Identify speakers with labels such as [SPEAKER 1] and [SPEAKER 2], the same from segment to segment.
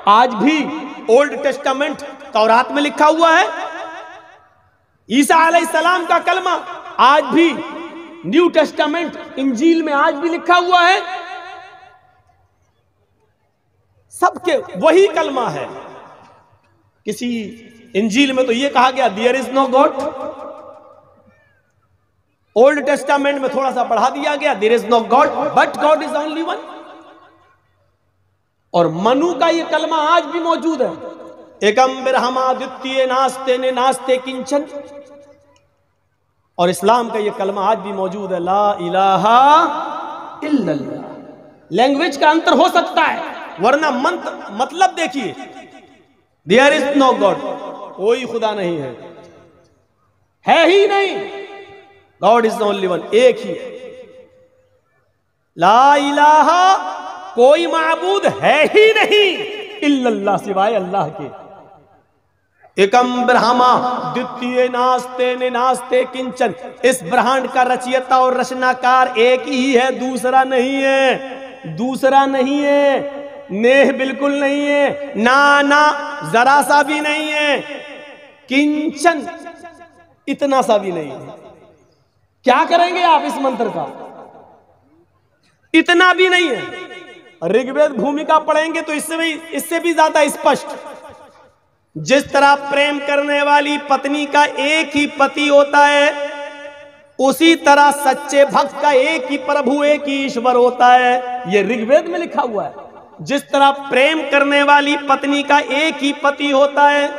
[SPEAKER 1] आज भी old testament तौरात में लिखा हुआ है, ईसा अलैहिस्सलाम का कलमा आज भी न्यू टेस्टामेंट इंजील में आज भी लिखा हुआ है। सबके वही कलमा है। किसी इंजील में तो यह कहा गया there is no god, old testament में थोड़ा सा बढ़ा दिया गया there is no god but god is only one. और मनु का यह कलमा आज भी मौजूद है, एकम बिरहमा द्वितीय नास्ते ने नास्ते किंचन। और इस्लाम का यह कलमा आज भी मौजूद है, ला इलाहा इल्लल्लाह। लैंग्वेज का अंतर हो सकता है, वरना मतलब देखिए, देयर इज नो गॉड, कोई खुदा नहीं है ही नहीं, गॉड इज ओनली वन, एक ही है। ला इलाहा, कोई माबूद है ही नहीं इल्लल्लाह, सिवाय अल्लाह के। एकम ब्रह्मा द्वितीय नास्ते ने नास्ते किंचन, इस ब्रह्मांड का रचयिता और रचनाकार एक ही है, दूसरा नहीं है, दूसरा नहीं है, नेह बिल्कुल नहीं है, ना जरा सा भी नहीं है, किंचन इतना सा भी नहीं है। क्या करेंगे आप इस मंत्र का? इतना भी नहीं है। ऋग्वेद भूमिका पढ़ेंगे तो इससे भी ज्यादा स्पष्ट। जिस तरह प्रेम करने वाली पत्नी का एक ही पति होता है, उसी तरह सच्चे भक्त का एक ही प्रभु, एक ही ईश्वर होता है। यह ऋग्वेद में लिखा हुआ है। जिस तरह प्रेम करने वाली पत्नी का एक ही पति होता है,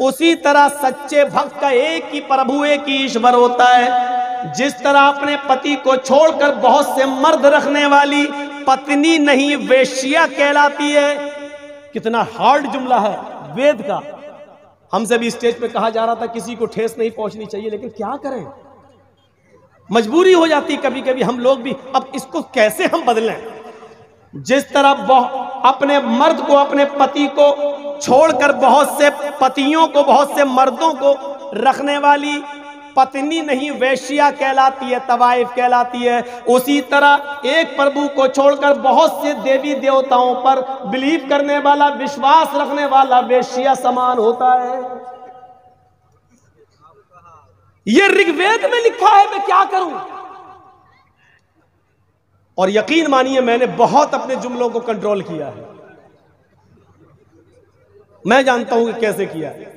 [SPEAKER 1] उसी तरह सच्चे भक्त का एक ही प्रभु, एक ही ईश्वर होता है। जिस तरह अपने पति को छोड़कर बहुत से मर्द रखने वाली पत्नी नहीं वेश्या कहलाती है। कितना हार्ड जुमला है वेद का। हमसे भी स्टेज पे कहा जा रहा था किसी को ठेस नहीं पहुंचनी चाहिए, लेकिन क्या करें, मजबूरी हो जाती कभी कभी हम लोग भी। अब इसको कैसे हम बदलें? जिस तरह अपने मर्द को, अपने पति को छोड़कर बहुत से पतियों को, बहुत से मर्दों को रखने वाली पत्नी नहीं वेश्या कहलाती है, तवाइफ कहलाती है। उसी तरह एक प्रभु को छोड़कर बहुत से देवी देवताओं पर बिलीव करने वाला, विश्वास रखने वाला वेश्या समान होता है। यह ऋग्वेद में लिखा है, मैं क्या करूं? और यकीन मानिए मैंने बहुत अपने जुमलों को कंट्रोल किया है। मैं जानता हूं कि कैसे किया है,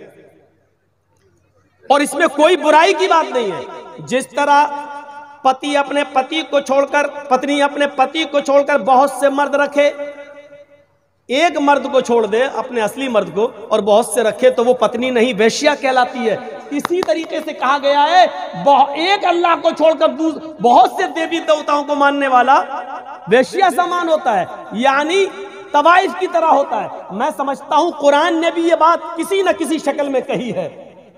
[SPEAKER 1] और इसमें कोई बुराई की बात नहीं है। जिस तरह पति अपने पति को छोड़कर, पत्नी अपने पति को छोड़कर बहुत से मर्द रखे, एक मर्द को छोड़ दे अपने असली मर्द को और बहुत से रखे, तो वो पत्नी नहीं वेश्या कहलाती है। इसी तरीके से कहा गया है, एक अल्लाह को छोड़कर बहुत से देवी देवताओं को मानने वाला वेश्या समान होता है, यानी तवाइफ की तरह होता है। मैं समझता हूं कुरान ने भी ये बात किसी न किसी शक्ल में कही है,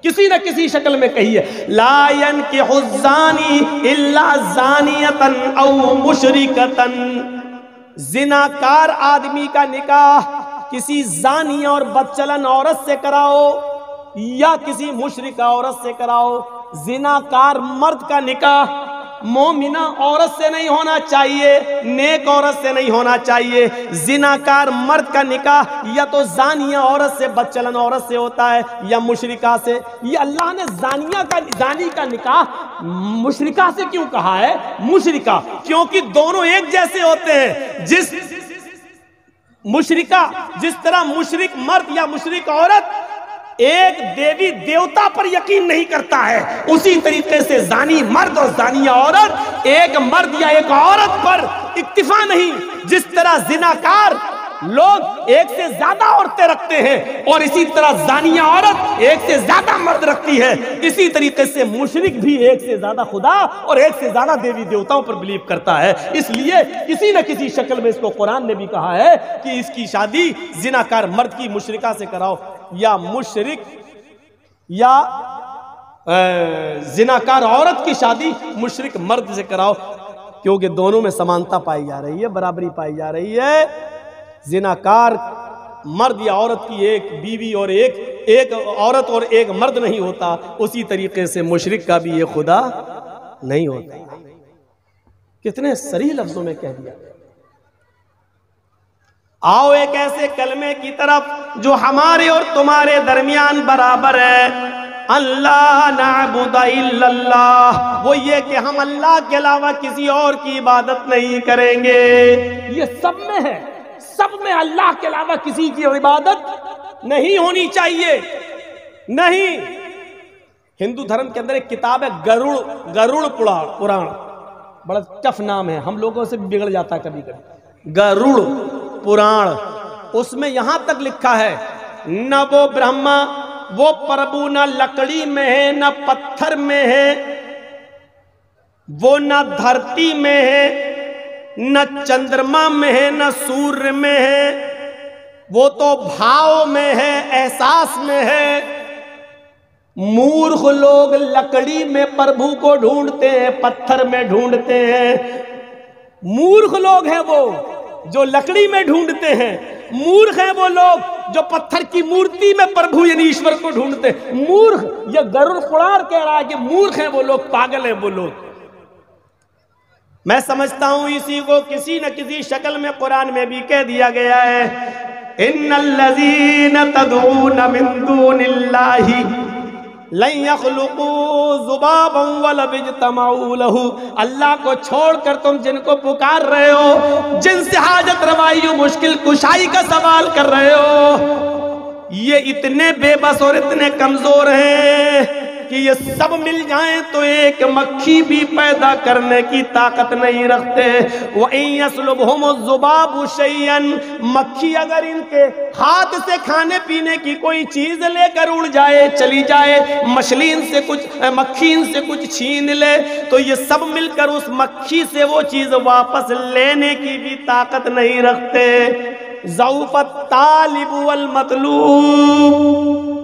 [SPEAKER 1] किसी न किसी शक्ल में कही है। लायन के हुज़ानी इल्ला ज़ानियतन औ मुशरिकतन, जिनाकार आदमी का निकाह किसी जानी और बदचलन औरत से कराओ या किसी मुशरिका औरत से कराओ। जिनाकार मर्द का निकाह मोमिना औरत से नहीं होना चाहिए, नेक औरत से नहीं होना चाहिए। जिनाकार मर्द का निकाह या तो जानिया औरत से, बदचलन औरत से होता है, या मुशरिका से। ये अल्लाह ने जानी का निकाह मुशरिका से क्यों कहा है? मुशरिका क्योंकि दोनों एक जैसे होते हैं। जिस तरह मुशरिक मर्द या मुशरिक औरत एक देवी देवता पर यकीन नहीं करता है, उसी तरीके से जानी मर्द और जानिया औरत एक मर्द या एक औरत पर इक्तिफा नहीं। जिस तरह जिनाकार लोग एक से ज्यादा औरतें रखते हैं और इसी तरह जानिया औरत एक से ज्यादा मर्द रखती है, इसी तरीके से मुशरिक भी एक से ज्यादा खुदा और एक से ज्यादा देवी देवताओं पर बिलीव करता है। इसलिए किसी न किसी शक्ल में इसको कुरान ने भी कहा है कि इसकी शादी जिनाकार मर्द की मुशरिका से कराओ, या मुशरिक या जिनाकार औरत की शादी मुशरिक मर्द से कराओ, क्योंकि दोनों में समानता पाई जा रही है, बराबरी पाई जा रही है। जिनाकार मर्द या औरत की एक बीवी और एक औरत और एक मर्द नहीं होता, उसी तरीके से मुशरिक का भी ये खुदा नहीं होता। कितने सही लफ्जों में कह दिया। आओ एक ऐसे कलमे की तरफ जो हमारे और तुम्हारे दरमियान बराबर है। अल्लाह नाबुदा इल्लल्लाह, वो ये कि हम अल्लाह के अलावा किसी और की इबादत नहीं करेंगे। ये सब में है, सब में अल्लाह के अलावा किसी की इबादत नहीं होनी चाहिए। नहीं, हिंदू धर्म के अंदर एक किताब है गरुड़ पुराण, बड़ा टफ नाम है, हम लोगों से बिगड़ जाता है कभी कभी। गरुड़ पुराण, उसमें यहां तक लिखा है न वो ब्रह्मा वो प्रभु न लकड़ी में है न पत्थर में है, वो न धरती में है न चंद्रमा में है न सूर्य में है, वो तो भाव में है, एहसास में है। मूर्ख लोग लकड़ी में प्रभु को ढूंढते हैं, पत्थर में ढूंढते हैं। मूर्ख लोग हैं वो जो लकड़ी में ढूंढते हैं, मूर्ख हैं वो लोग जो पत्थर की मूर्ति में प्रभु यानी ईश्वर को ढूंढते हैं। मूर्ख, ये गरुड़ पुराण कह रहा है कि मूर्ख हैं वो लोग, पागल हैं वो लोग। मैं समझता हूं इसी को किसी न किसी शक्ल में कुरान में भी कह दिया गया है, इन्नल्लज़ीना तदऊना मिन दूनिल्लाहि लन यख़्लुक़ू ज़ुबाबन वलौ इज्तमऊ लहू। अल्लाह को छोड़कर तुम जिनको पुकार रहे हो, जिनसे हाजत रवाई मुश्किल कुशाई का सवाल कर रहे हो, ये इतने बेबस और इतने कमजोर हैं कि ये सब मिल जाएं तो एक मक्खी भी पैदा करने की ताकत नहीं रखते। वयस्लुबहुमुज़्ज़ुबाबु शैअन, मक्खी अगर इनके हाथ से खाने पीने की कोई चीज लेकर उड़ जाए, चली जाए, मछली इनसे कुछ, मक्खी इनसे कुछ छीन ले, तो ये सब मिलकर उस मक्खी से वो चीज वापस लेने की भी ताकत नहीं रखते। ज़ऊफ़त तालिब वल मतलूब,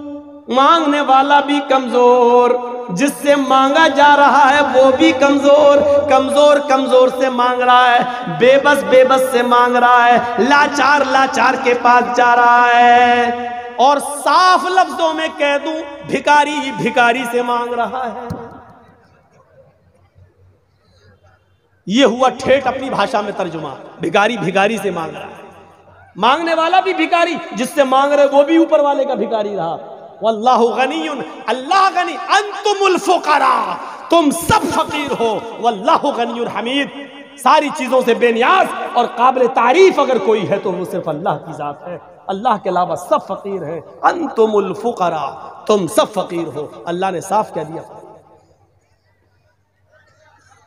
[SPEAKER 1] मांगने वाला भी कमजोर, जिससे मांगा जा रहा है वो भी कमजोर, कमजोर कमजोर से मांग रहा है, बेबस बेबस से मांग रहा है, लाचार लाचार के पास जा रहा है। और साफ लफ्जों में कह दूं, भिखारी भिखारी से मांग रहा है। ये हुआ ठेठ अपनी भाषा में तर्जुमा, भिखारी भिखारी से मांग रहा है। मांगने वाला भी भिखारी, जिससे मांग रहे वो भी ऊपर वाले का भिखारी रहा। वल्लाहु गनियुन, अल्लाह गनी, अंतुमुल फुकरा, तुम सब फकीर हो, वल्लाहु गनियुन हमीद, सारी चीजों से बेनियाज और काबिल तारीफ अगर कोई है तो वो सिर्फ अल्लाह की जात है, अल्लाह के अलावा सब फकीर है। अंतुमुल फुकरा, तुम सब फकीर हो, अल्लाह ने साफ कह दिया।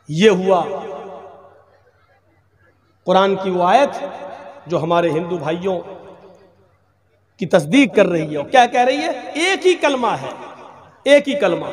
[SPEAKER 1] ये हुआ कुरान की वो आयत जो हमारे हिंदू भाइयों की तस्दीक कर रही है। क्या कह रही है? एक ही कलमा है, एक ही कलमा।